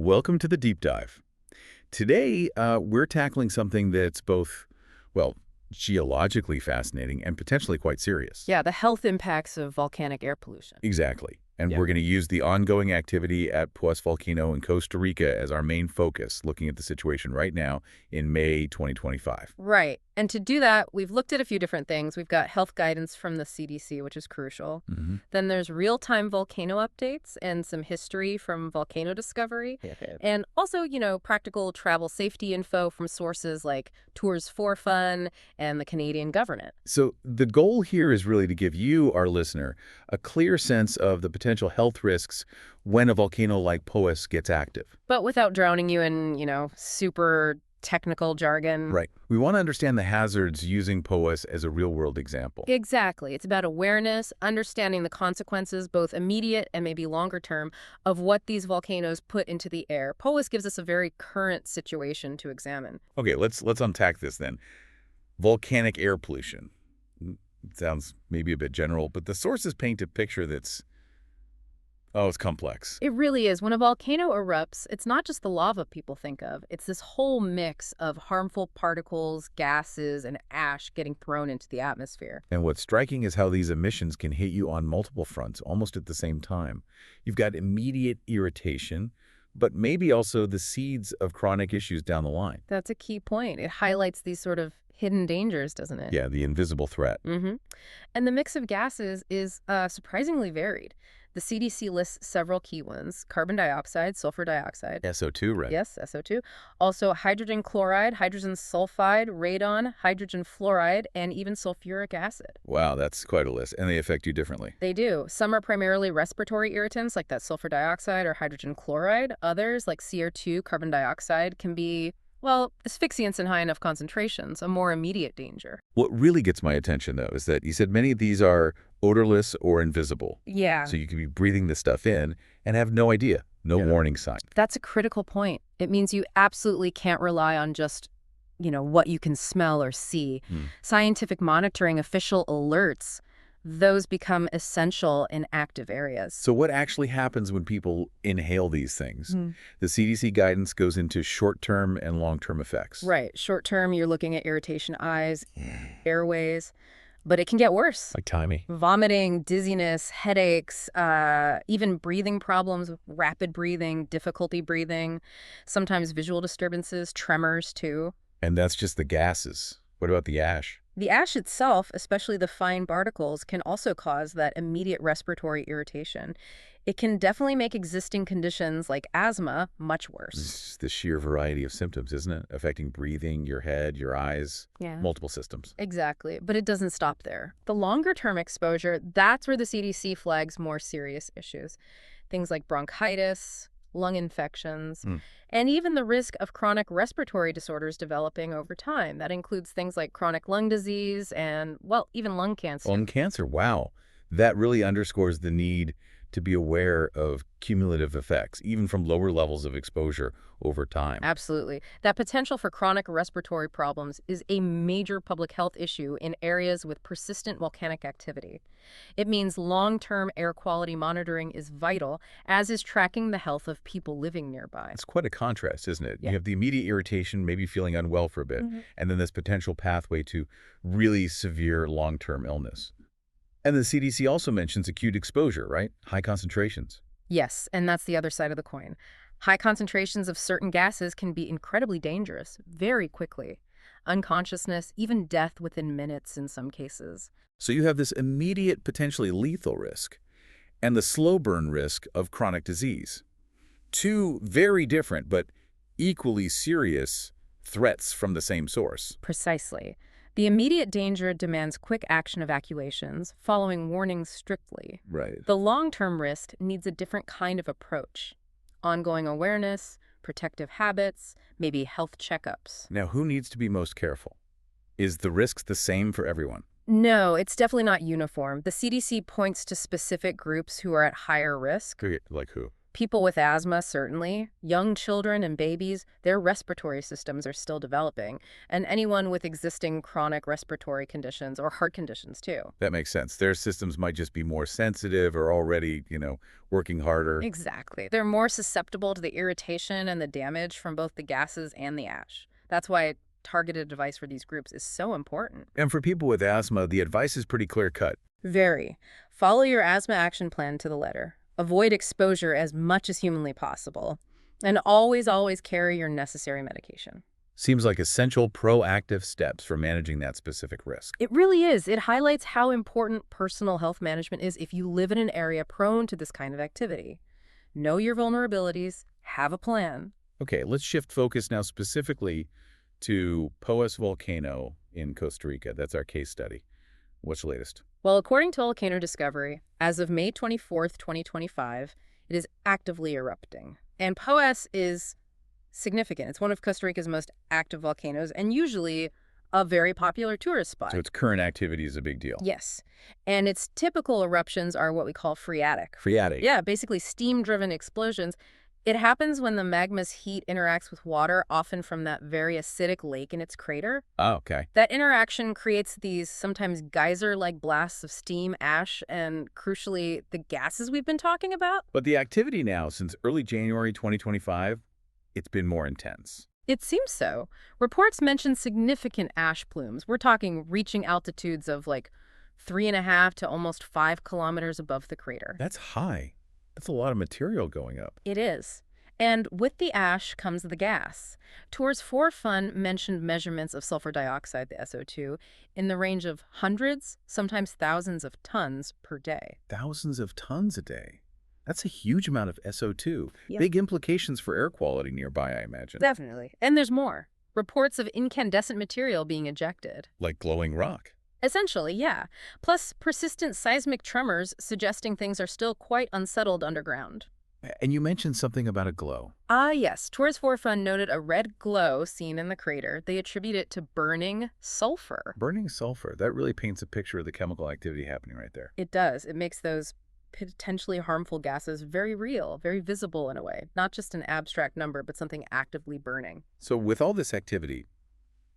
Welcome to the deep dive. Today, we're tackling something that's both, well, geologically fascinating and potentially quite serious. Yeah, the health impacts of volcanic air pollution. Exactly. And Yeah. we're going to use the ongoing activity at Poás Volcano in Costa Rica as our main focus, looking at the situation right now in May 2025. Right. And to do that, we've looked at a few different things. We've got health guidance from the CDC, which is crucial. Hmm. Then there's real-time volcano updates and some history from volcano discovery. And also, practical travel safety info from sources like Tours for Fun and the Canadian government. So the goal here is really to give you, our listener, a clear sense of the potential health risks when a volcano like Poás gets active. But without drowning you in, super technical jargon. Right. We want to understand the hazards using Poás as a real-world example. Exactly. It's about awareness, understanding the consequences, both immediate and maybe longer term, of what these volcanoes put into the air. Poás gives us a very current situation to examine. Okay, let's unpack this then. Volcanic air pollution. It sounds maybe a bit general, but the sources paint a picture that's, it's complex. It really is. When a volcano erupts, it's not just the lava people think of. It's this whole mix of harmful particles, gases, and ash getting thrown into the atmosphere. And what's striking is how these emissions can hit you on multiple fronts, almost at the same time. You've got immediate irritation, but maybe also the seeds of chronic issues down the line. That's a key point. It highlights these sort of hidden dangers, doesn't it? Yeah, the invisible threat. Mm-hmm. And the mix of gases is surprisingly varied. The CDC lists several key ones: carbon dioxide, sulfur dioxide. SO2, right? Yes, SO2. Also hydrogen chloride, hydrogen sulfide, radon, hydrogen fluoride, and even sulfuric acid. Wow, that's quite a list. And they affect you differently. They do. Some are primarily respiratory irritants, like that sulfur dioxide or hydrogen chloride. Others, like CO2, carbon dioxide, can be, well, asphyxiants in high enough concentrations, a more immediate danger. What really gets my attention, though, is that you said many of these are odorless or invisible. Yeah. So you could be breathing this stuff in and have no idea, no warning sign. That's a critical point. It means you absolutely can't rely on just, what you can smell or see. Scientific monitoring, official alerts, those become essential in active areas. So what actually happens when people inhale these things? The CDC guidance goes into short-term and long-term effects. Right. Short term, you're looking at irritation eyes, airways, but it can get worse. Like timey. Vomiting, dizziness, headaches, even breathing problems, rapid breathing, difficulty breathing, sometimes visual disturbances, tremors too. And that's just the gases. What about the ash? The ash itself, especially the fine particles, can also cause that immediate respiratory irritation. It can definitely make existing conditions like asthma much worse. It's the sheer variety of symptoms, isn't it? Affecting breathing, your head, your eyes, multiple systems. Exactly, but it doesn't stop there. The longer-term exposure, that's where the CDC flags more serious issues. Things like bronchitis, lung infections, and even the risk of chronic respiratory disorders developing over time. That includes things like chronic lung disease and, well, even lung cancer. Lung cancer, wow. That really underscores the need to be aware of cumulative effects, even from lower levels of exposure over time. Absolutely. That potential for chronic respiratory problems is a major public health issue in areas with persistent volcanic activity. It means long-term air quality monitoring is vital, as is tracking the health of people living nearby. It's quite a contrast, isn't it? Yeah. You have the immediate irritation, maybe feeling unwell for a bit, and then this potential pathway to really severe long-term illness. And the CDC also mentions acute exposure, right? High concentrations. Yes, and that's the other side of the coin. High concentrations of certain gases can be incredibly dangerous, very quickly. Unconsciousness, even death within minutes in some cases. So you have this immediate, potentially lethal risk, and the slow burn risk of chronic disease. Two very different but equally serious threats from the same source. Precisely. The immediate danger demands quick action evacuations, following warnings strictly. Right. The long-term risk needs a different kind of approach. Ongoing awareness, protective habits, maybe health checkups. Now, who needs to be most careful? Is the risk the same for everyone? No, it's definitely not uniform. The CDC points to specific groups who are at higher risk. Like who? People with asthma, certainly. Young children and babies, their respiratory systems are still developing. And anyone with existing chronic respiratory conditions or heart conditions, too. That makes sense. Their systems might just be more sensitive or already, working harder. Exactly. They're more susceptible to the irritation and the damage from both the gases and the ash. That's why targeted advice for these groups is so important. And for people with asthma, the advice is pretty clear-cut. Very. Follow your asthma action plan to the letter. Avoid exposure as much as humanly possible. And always, always carry your necessary medication. Seems like essential proactive steps for managing that specific risk. It really is. It highlights how important personal health management is if you live in an area prone to this kind of activity. Know your vulnerabilities, have a plan. Okay, let's shift focus now specifically to Poás Volcano in Costa Rica. That's our case study. What's the latest? Well, according to Volcano Discovery, as of May 24th, 2025, it is actively erupting. And Poás is significant. It's one of Costa Rica's most active volcanoes and usually a very popular tourist spot. So its current activity is a big deal. Yes. And its typical eruptions are what we call phreatic. Phreatic? Yeah, basically steam-driven explosions. It happens when the magma's heat interacts with water, often from that very acidic lake in its crater. Oh, okay. That interaction creates these sometimes geyser-like blasts of steam, ash, and crucially, the gases we've been talking about. But the activity now, since early January 2025, it's been more intense. It seems so. Reports mention significant ash plumes. We're talking reaching altitudes of like 3.5 to almost 5 kilometers above the crater. That's high. That's a lot of material going up. It is. And with the ash comes the gas. Tours for Fun mentioned measurements of sulfur dioxide, the SO2, in the range of hundreds, sometimes thousands of tons per day. Thousands of tons a day. That's a huge amount of SO2. Yep. Big implications for air quality nearby, I imagine. Definitely. And there's more. Reports of incandescent material being ejected. Like glowing rock. Essentially, yeah. Plus persistent seismic tremors suggesting things are still quite unsettled underground. And you mentioned something about a glow. Yes. Tours for Fun noted a red glow seen in the crater. They attribute it to burning sulfur. Burning sulfur. That really paints a picture of the chemical activity happening right there. It does. It makes those potentially harmful gases very real, very visible in a way. Not just an abstract number, but something actively burning. So with all this activity,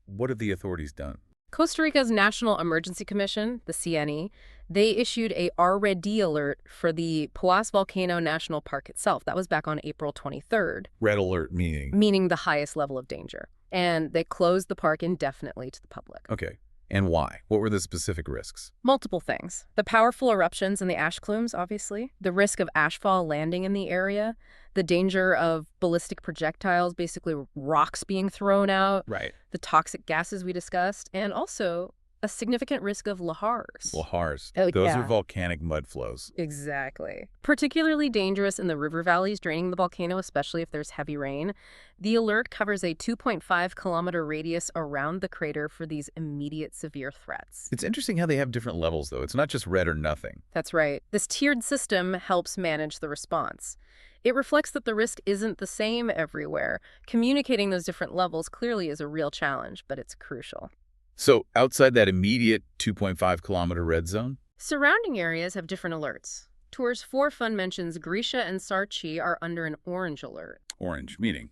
what have the authorities done? Costa Rica's National Emergency Commission, the CNE, they issued a RED alert for the Poás Volcano National Park itself. That was back on April 23rd. Red alert meaning? Meaning the highest level of danger. And they closed the park indefinitely to the public. Okay. And why? What were the specific risks? Multiple things. The powerful eruptions and the ash plumes, obviously. The risk of ashfall landing in the area. The danger of ballistic projectiles, basically rocks being thrown out. Right. The toxic gases we discussed. And also a significant risk of lahars. Lahars. Oh, Those yeah. are volcanic mud flows. Exactly. Particularly dangerous in the river valleys draining the volcano, especially if there's heavy rain. The alert covers a 2.5-kilometer radius around the crater for these immediate severe threats. It's interesting how they have different levels, though. It's not just red or nothing. That's right. This tiered system helps manage the response. It reflects that the risk isn't the same everywhere. Communicating those different levels clearly is a real challenge, but it's crucial. So outside that immediate 2.5-kilometer red zone? Surrounding areas have different alerts. Tours for Fun mentions Grisha and Sarchi are under an orange alert. Orange, meaning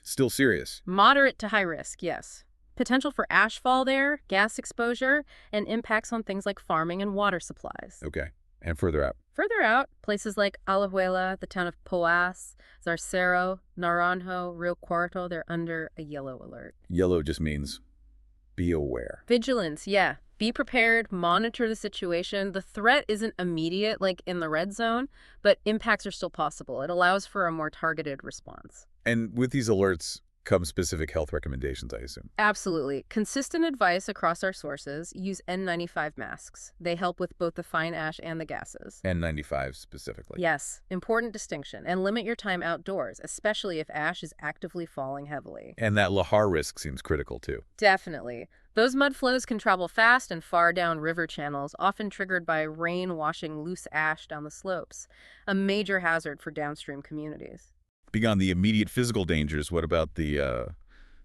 still serious. Moderate to high risk, yes. Potential for ashfall there, gas exposure, and impacts on things like farming and water supplies. Okay. And further out? Further out, places like Alajuela, the town of Poás, Zarcero, Naranjo, Rio Cuarto, they're under a yellow alert. Yellow just means be aware. Vigilance, yeah. Be prepared, monitor the situation. The threat isn't immediate, like in the red zone, but impacts are still possible. It allows for a more targeted response. And with these alerts come specific health recommendations, I assume? Absolutely. Consistent advice across our sources. Use N95 masks. They help with both the fine ash and the gases. N95 specifically. Yes, important distinction. And limit your time outdoors, especially if ash is actively falling heavily. And that lahar risk seems critical, too. Definitely. Those mud flows can travel fast and far down river channels, often triggered by rain washing loose ash down the slopes. A major hazard for downstream communities. Beyond the immediate physical dangers, what about the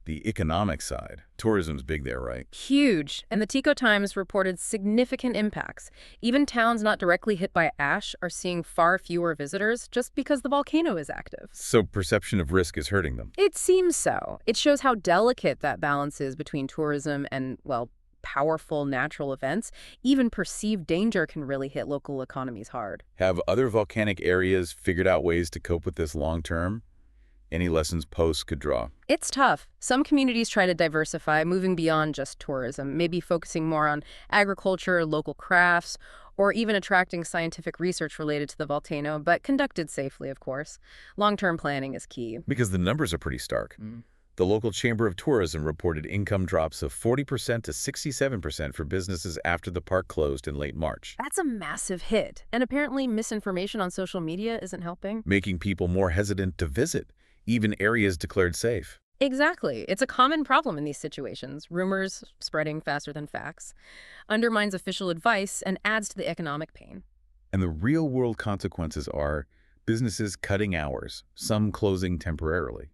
the economic side. Tourism's big there, right? Huge. And the Tico Times reported significant impacts. Even towns not directly hit by ash are seeing far fewer visitors just because the volcano is active. So perception of risk is hurting them. It seems so. It shows how delicate that balance is between tourism and, well, powerful natural events. Even perceived danger can really hit local economies hard. Have other volcanic areas figured out ways to cope with this long term? Any lessons posts could draw? It's tough. Some communities try to diversify, moving beyond just tourism, maybe focusing more on agriculture, local crafts, or even attracting scientific research related to the volcano, but conducted safely, of course. Long-term planning is key. Because the numbers are pretty stark. The local Chamber of Tourism reported income drops of 40% to 67% for businesses after the park closed in late March. That's a massive hit. And apparently misinformation on social media isn't helping. Making people more hesitant to visit, even areas declared safe. Exactly. It's a common problem in these situations. Rumors spreading faster than facts undermines official advice and adds to the economic pain. And the real-world consequences are businesses cutting hours, some closing temporarily,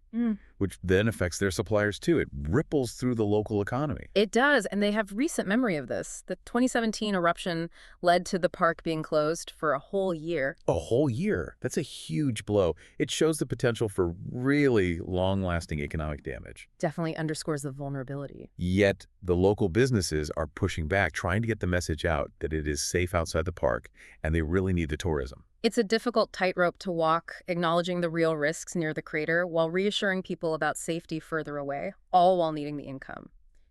which then affects their suppliers too. It ripples through the local economy. It does, and they have recent memory of this. The 2017 eruption led to the park being closed for a whole year. A whole year. That's a huge blow. It shows the potential for really long-lasting economic damage. Definitely underscores the vulnerability. Yet, the local businesses are pushing back, trying to get the message out that it is safe outside the park, and they really need the tourism. It's a difficult tightrope to walk, acknowledging the real risks near the crater while reassuring people about safety further away, all while needing the income.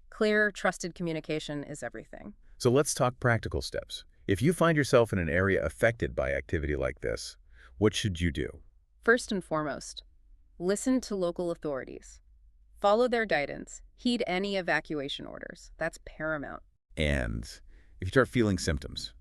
Clear, trusted communication is everything. So let's talk practical steps. If you find yourself in an area affected by activity like this, what should you do? First and foremost, listen to local authorities. Follow their guidance. Heed any evacuation orders. That's paramount. And if you start feeling symptoms,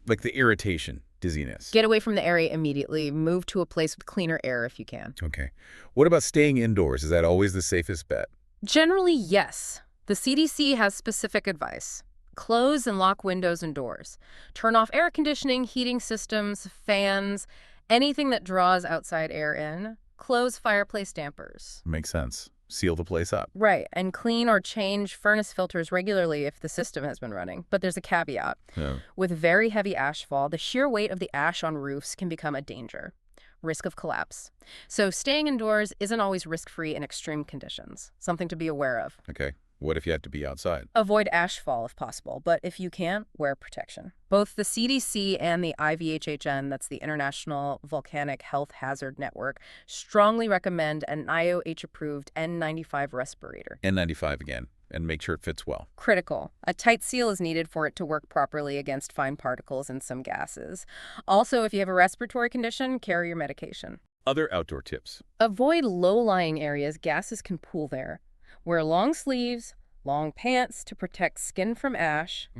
like the irritation, dizziness. Get away from the area immediately. Move to a place with cleaner air if you can. Okay. What about staying indoors? Is that always the safest bet? Generally, yes. The CDC has specific advice. Close and lock windows and doors. Turn off air conditioning, heating systems, fans, anything that draws outside air in. Close fireplace dampers. Makes sense. Seal the place up. Right, and clean or change furnace filters regularly if the system has been running. But there's a caveat. Yeah. With very heavy ashfall, the sheer weight of the ash on roofs can become a danger. Risk of collapse. So staying indoors isn't always risk-free in extreme conditions. Something to be aware of. Okay. What if you had to be outside? Avoid ashfall if possible, but if you can't, wear protection. Both the CDC and the IVHHN, that's the International Volcanic Health Hazard Network, strongly recommend an IOH-approved N95 respirator. N95 again, and make sure it fits well. Critical. A tight seal is needed for it to work properly against fine particles and some gases. Also, if you have a respiratory condition, carry your medication. Other outdoor tips. Avoid low-lying areas. Gases can pool there. Wear long sleeves, long pants to protect skin from ash,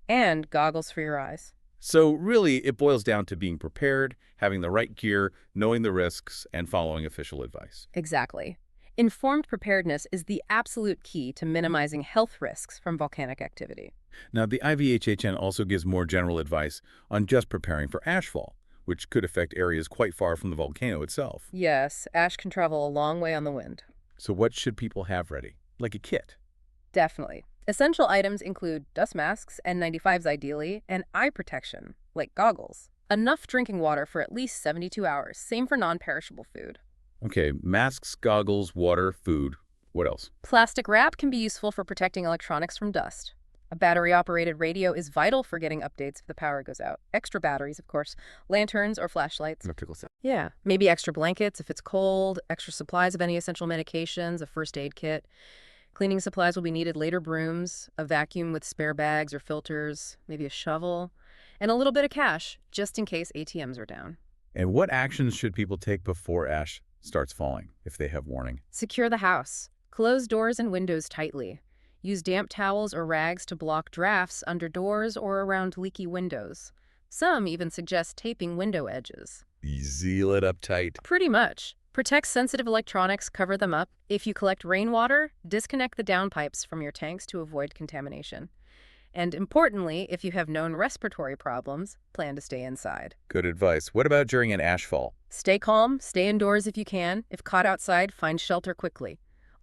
and goggles for your eyes. So really, it boils down to being prepared, having the right gear, knowing the risks, and following official advice. Exactly. Informed preparedness is the absolute key to minimizing health risks from volcanic activity. Now, the IVHHN also gives more general advice on just preparing for ashfall, which could affect areas quite far from the volcano itself. Yes, ash can travel a long way on the wind. So what should people have ready? Like a kit? Definitely. Essential items include dust masks, N95s ideally, and eye protection, like goggles. Enough drinking water for at least 72 hours. Same for non-perishable food. Okay, masks, goggles, water, food. What else? Plastic wrap can be useful for protecting electronics from dust. A battery-operated radio is vital for getting updates if the power goes out. Extra batteries, of course. Lanterns or flashlights. Yeah. Maybe extra blankets if it's cold, extra supplies of any essential medications, a first aid kit. Cleaning supplies will be needed later, brooms, a vacuum with spare bags or filters, maybe a shovel, and a little bit of cash, just in case ATMs are down. And what actions should people take before ash starts falling, if they have warning? Secure the house. Close doors and windows tightly. Use damp towels or rags to block drafts under doors or around leaky windows. Some even suggest taping window edges. You seal it up tight. Pretty much. Protect sensitive electronics, cover them up. If you collect rainwater, disconnect the downpipes from your tanks to avoid contamination. And importantly, if you have known respiratory problems, plan to stay inside. Good advice. What about during an ashfall? Stay calm, stay indoors if you can. If caught outside, find shelter quickly.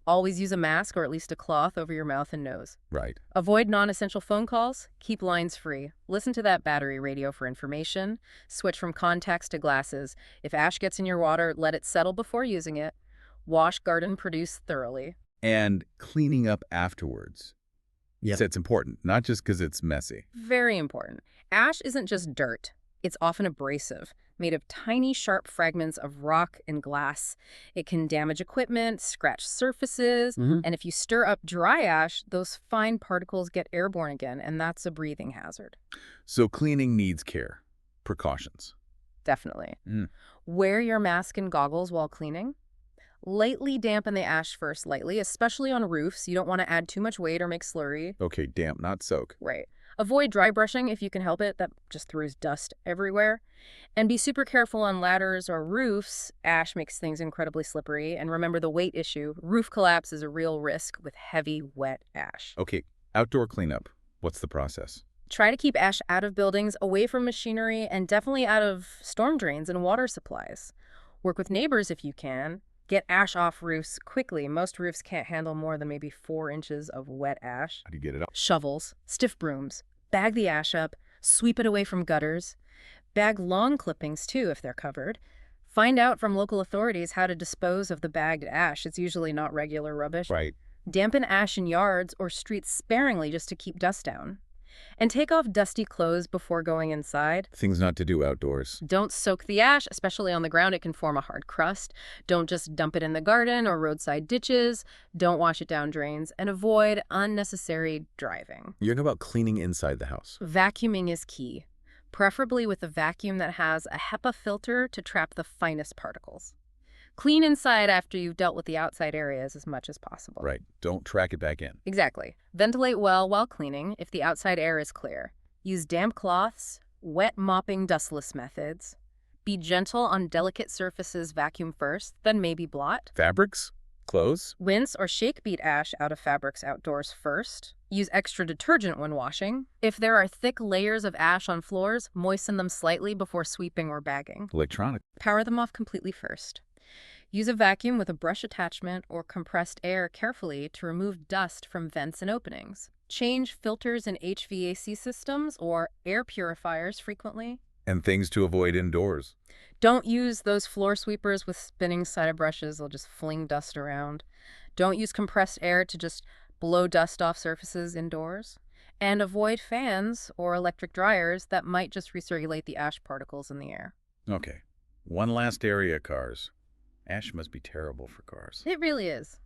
Always use a mask or at least a cloth over your mouth and nose. Right. Avoid non-essential phone calls. Keep lines free. Listen to that battery radio for information. Switch from contacts to glasses. If ash gets in your water, let it settle before using it. Wash garden produce thoroughly. And cleaning up afterwards. Yep. So it's important, not just because it's messy. Very important. Ash isn't just dirt. It's often abrasive, made of tiny, sharp fragments of rock and glass. It can damage equipment, scratch surfaces, and if you stir up dry ash, those fine particles get airborne again, and that's a breathing hazard. So cleaning needs care. Precautions. Definitely. Wear your mask and goggles while cleaning. Lightly dampen the ash first, especially on roofs. You don't want to add too much weight or make slurry. Okay, damp, not soak. Right. Avoid dry brushing if you can help it. That just throws dust everywhere. And be super careful on ladders or roofs. Ash makes things incredibly slippery. And remember the weight issue. Roof collapse is a real risk with heavy, wet ash. Okay, outdoor cleanup. What's the process? Try to keep ash out of buildings, away from machinery, and definitely out of storm drains and water supplies. Work with neighbors if you can. Get ash off roofs quickly. Most roofs can't handle more than maybe 4 inches of wet ash. How do you get it up? Shovels, stiff brooms, bag the ash up, sweep it away from gutters. Bag lawn clippings, too, if they're covered. Find out from local authorities how to dispose of the bagged ash. It's usually not regular rubbish. Right. Dampen ash in yards or streets sparingly just to keep dust down. And take off dusty clothes before going inside. Things not to do outdoors. Don't soak the ash, especially on the ground. It can form a hard crust. Don't just dump it in the garden or roadside ditches. Don't wash it down drains. And avoid unnecessary driving. You're talking about cleaning inside the house. Vacuuming is key, preferably with a vacuum that has a HEPA filter to trap the finest particles. Clean inside after you've dealt with the outside areas as much as possible. Right. Don't track it back in. Exactly. Ventilate well while cleaning if the outside air is clear. Use damp cloths, wet mopping dustless methods. Be gentle on delicate surfaces, vacuum first, then maybe blot. Fabrics? Clothes? Rinse or shake beat ash out of fabrics outdoors first. Use extra detergent when washing. If there are thick layers of ash on floors, moisten them slightly before sweeping or bagging. Electronic. Power them off completely first. Use a vacuum with a brush attachment or compressed air carefully to remove dust from vents and openings. Change filters in HVAC systems or air purifiers frequently. And things to avoid indoors. Don't use those floor sweepers with spinning side brushes. They'll just fling dust around. Don't use compressed air to just blow dust off surfaces indoors. And avoid fans or electric dryers that might just recirculate the ash particles in the air. Okay. One last area, cars. Ash must be terrible for cars. It really is.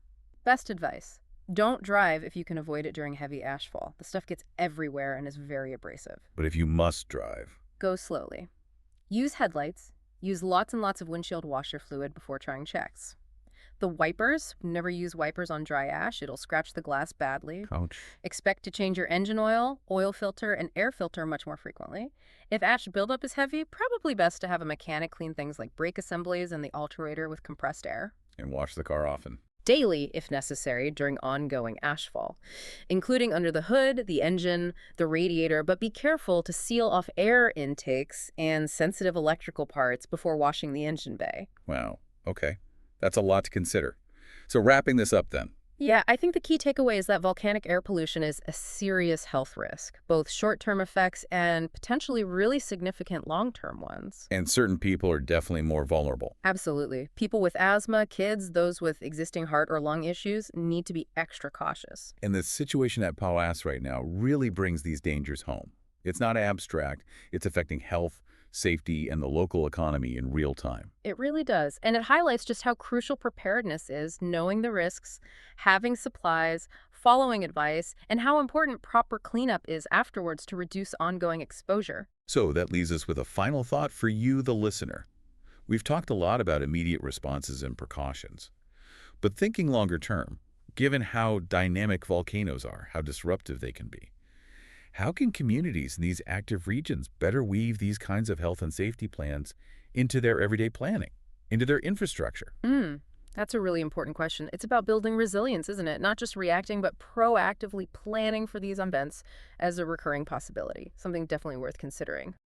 Best advice. Don't drive if you can avoid it during heavy ashfall. The stuff gets everywhere and is very abrasive. But if you must drive. Go slowly. Use headlights. Use lots and lots of windshield washer fluid before trying checks. The wipers, never use wipers on dry ash. It'll scratch the glass badly. Ouch. Expect to change your engine oil filter, and air filter much more frequently. If ash buildup is heavy, probably best to have a mechanic clean things like brake assemblies and the alternator with compressed air. And wash the car often. Daily, if necessary, during ongoing ashfall, including under the hood, the engine, the radiator, but be careful to seal off air intakes and sensitive electrical parts before washing the engine bay. Wow. Okay. That's a lot to consider. So wrapping this up then. Yeah, I think the key takeaway is that volcanic air pollution is a serious health risk, both short-term effects and potentially really significant long-term ones. And certain people are definitely more vulnerable. Absolutely. People with asthma, kids, those with existing heart or lung issues need to be extra cautious. And the situation at Poás right now really brings these dangers home. It's not abstract. It's affecting health, safety, and the local economy in real time. It really does. And it highlights just how crucial preparedness is, knowing the risks, having supplies, following advice, and how important proper cleanup is afterwards to reduce ongoing exposure. So that leaves us with a final thought for you, the listener. We've talked a lot about immediate responses and precautions. But thinking longer term, given how dynamic volcanoes are, how disruptive they can be, how can communities in these active regions better weave these kinds of health and safety plans into their everyday planning, into their infrastructure? That's a really important question. It's about building resilience, isn't it? Not just reacting, but proactively planning for these events as a recurring possibility. Something definitely worth considering.